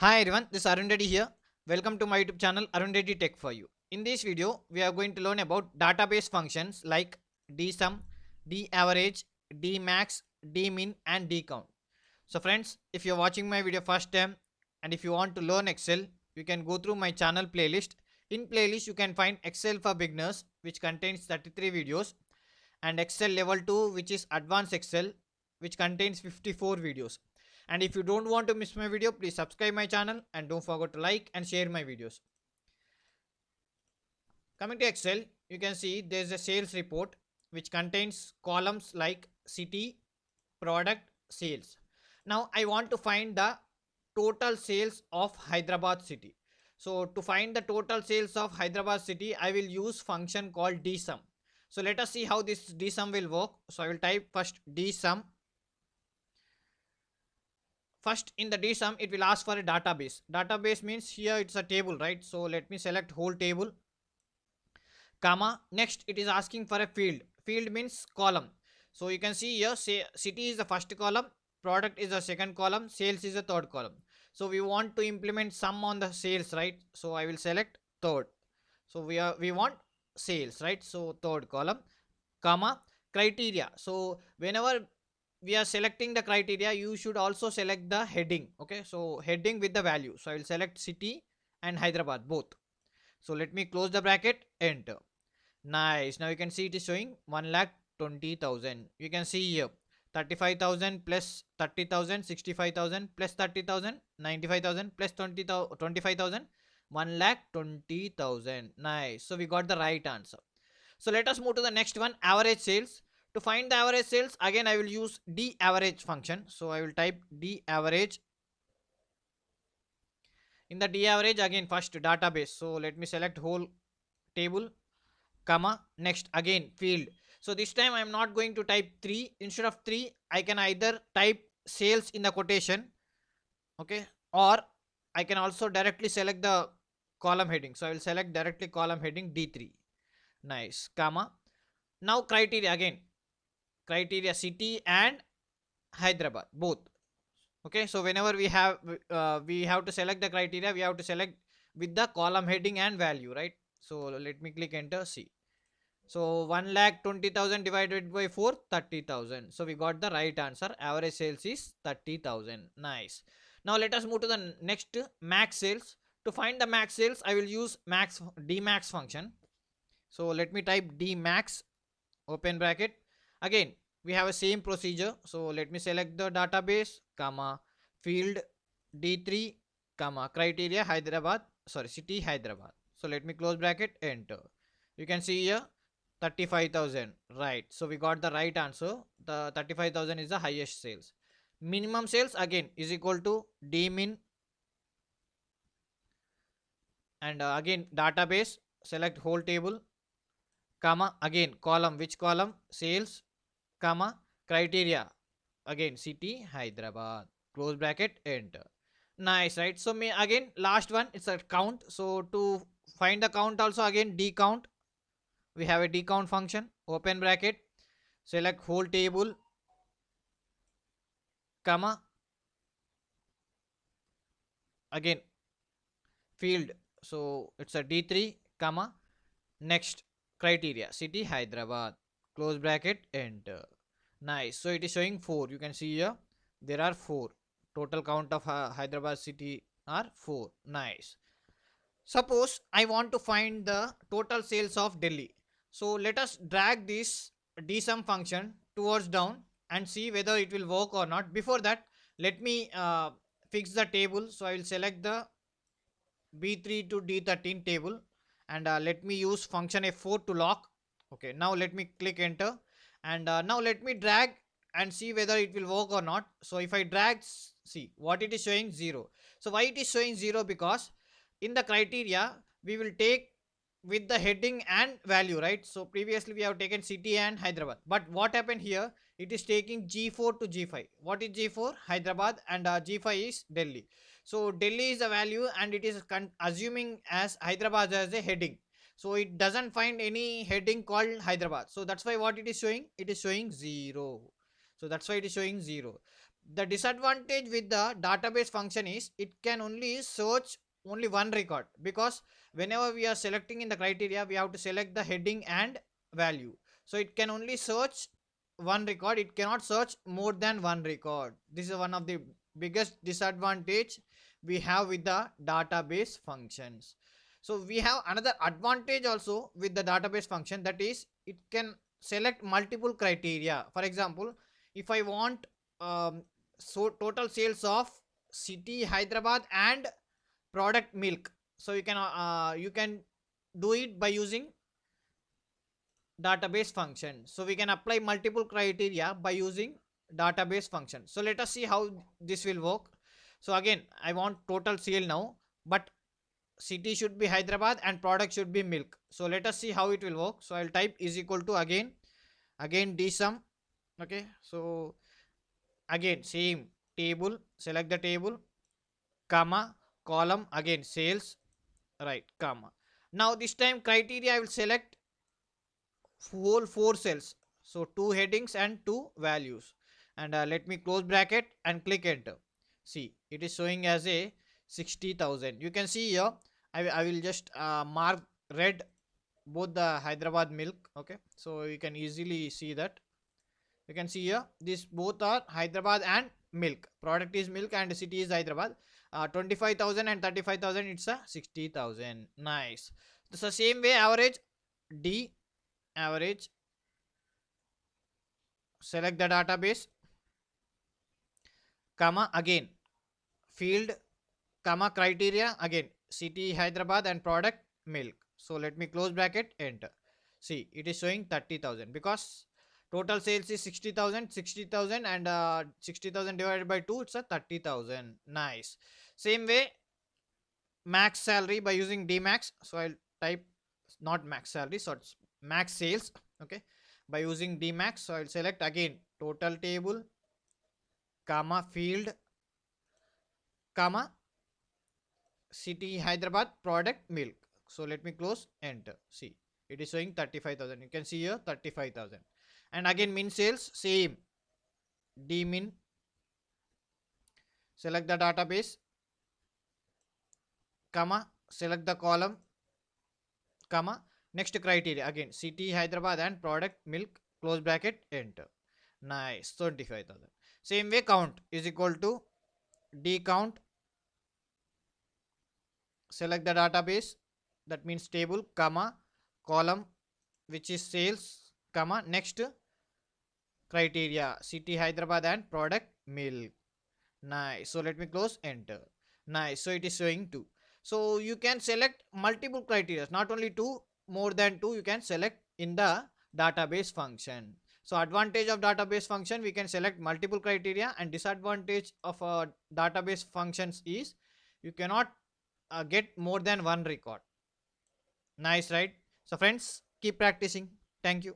Hi everyone, this is Arun Reddy here. Welcome to my YouTube channel Arun Reddy Tech for You. In this video, we are going to learn about database functions like dsum, daverage, dmax, dmin and dcount. So friends, if you're watching my video first time and if you want to learn Excel, you can go through my channel playlist. In playlist, you can find Excel for beginners which contains 33 videos and Excel level 2 which is advanced Excel which contains 54 videos. And if you don't want to miss my video, please subscribe my channel and don't forget to like and share my videos. Coming to Excel, you can see there's a sales report which contains columns like city, product, sales. Now I want to find the total sales of Hyderabad city. So to find the total sales of Hyderabad city, I will use function called dsum. So let us see how this dsum will work. So I will type first dsum. First in the dsum, it will ask for a database. Database means here it's a table, right? So let me select whole table, comma. Next it is asking for a field. Field means column. So you can see here, say city is the first column, product is the second column, sales is the third column. So we want to implement sum on the sales, right? So I will select third. So we want sales, right? So third column, comma, criteria. So whenever we are selecting the criteria, you should also select the heading. Okay, so heading with the value. So I will select city and Hyderabad both. So let me close the bracket, enter. Nice. Now you can see it is showing 1,20,000. You can see here 35,000 plus 30,000, 65,000 plus 30,000, 95,000 plus 25,000, 1,20,000. Nice. So we got the right answer. So let us move to the next one, average sales. To find the average sales, again I will use daverage function. So I will type daverage. In the daverage, again first database. So let me select whole table, comma, next again field. So this time I am not going to type 3. Instead of 3, I can either type sales in the quotation, okay, or I can also directly select the column heading. So I will select directly column heading D3. Nice, comma. Now criteria, again criteria city and Hyderabad both. Okay, so whenever we have to select the criteria, we have to select with the column heading and value, right? So let me click enter, see. So 1,20,000 divided by 4, 30,000. So we got the right answer. Average sales is 30,000. Nice. Now let us move to the next, max sales. To find the max sales, I will use max dmax function. So let me type dmax, open bracket. Again we have a same procedure. So let me select the database, comma, field D3, comma, criteria Hyderabad, sorry, city Hyderabad. So let me close bracket, enter. You can see here 35,000, right? So we got the right answer. The 35,000 is the highest sales. Minimum sales again is equal to dmin, and again database, select whole table, comma, again column, which column, sales, comma, criteria, again city Hyderabad, close bracket, enter. Nice, right? So me again last one, it's a count. So to find the count also, again decount, we have a decount function, open bracket, select whole table, comma, again field, so it's a D3, comma, next criteria city Hyderabad, close bracket, enter. Nice. So it is showing 4. You can see here there are 4. Total count of Hyderabad city are 4. Nice. Suppose I want to find the total sales of Delhi. So let us drag this dsum function towards down and see whether it will work or not. Before that, let me fix the table. So I will select the B3 to D13 table, and let me use function F4 to lock. Okay, now let me click enter, and now let me drag and see whether it will work or not. So if I drag, see what it is showing, 0. So why it is showing 0? Because in the criteria we will take with the heading and value, right? So previously we have taken city and Hyderabad, but what happened here, it is taking G4 to G5. What is G4? Hyderabad, and G5 is Delhi. So Delhi is the value and it is assuming as Hyderabad as a heading. So it doesn't find any heading called Hyderabad. So that's why what it is showing? It is showing 0. So that's why it is showing 0. The disadvantage with the database function is it can only search only one record, because whenever we are selecting in the criteria we have to select the heading and value. So it can only search one record, it cannot search more than one record. This is one of the biggest disadvantage we have with the database functions. So we have another advantage also with the database function, that is it can select multiple criteria. For example, if I want so total sales of city Hyderabad and product milk, so you can do it by using database function. So we can apply multiple criteria by using database function. So let us see how this will work. So again, I want total sale now, but city should be Hyderabad and product should be milk. So let us see how it will work. So I'll type is equal to again dsum. Okay, so again same table, select the table, comma, column, again sales, right, comma. Now this time criteria I will select whole four cells, so two headings and two values, and let me close bracket and click enter. See, it is showing as a 60,000. You can see here, I will just mark red both the Hyderabad milk. Okay, so you can easily see that. You can see here, these both are Hyderabad and milk. Product is milk and city is Hyderabad. 25,000 and 35,000, it's a 60,000. Nice. So same way, average D, average, select the database, comma, again field, comma, criteria, again city Hyderabad and product milk. So let me close bracket, enter. See, it is showing 30,000 because total sales is 60,000, 60,000, and 60,000 divided by 2, it's a 30,000. Nice. Same way, max salary by using dmax. So I'll type not max salary, so it's max sales. Okay, by using dmax. So I'll select again total table, comma, field, comma, city Hyderabad, product milk. So let me close, enter. See, it is showing 35,000. You can see here 35,000. And again min sales, same dmin, select the database, comma, select the column, comma, next criteria, again city Hyderabad and product milk, close bracket, enter. Nice, 25,000. Same way, count is equal to d count, select the database, that means table, comma, column which is sales, comma, next criteria city Hyderabad and product milk. Nice. So let me close, enter. Nice. So it is showing 2. So you can select multiple criteria, not only 2, more than 2 you can select in the database function. So advantage of database function, we can select multiple criteria, and disadvantage of database functions is you cannot get more than one record. Nice, right? So friends, keep practicing. Thank you.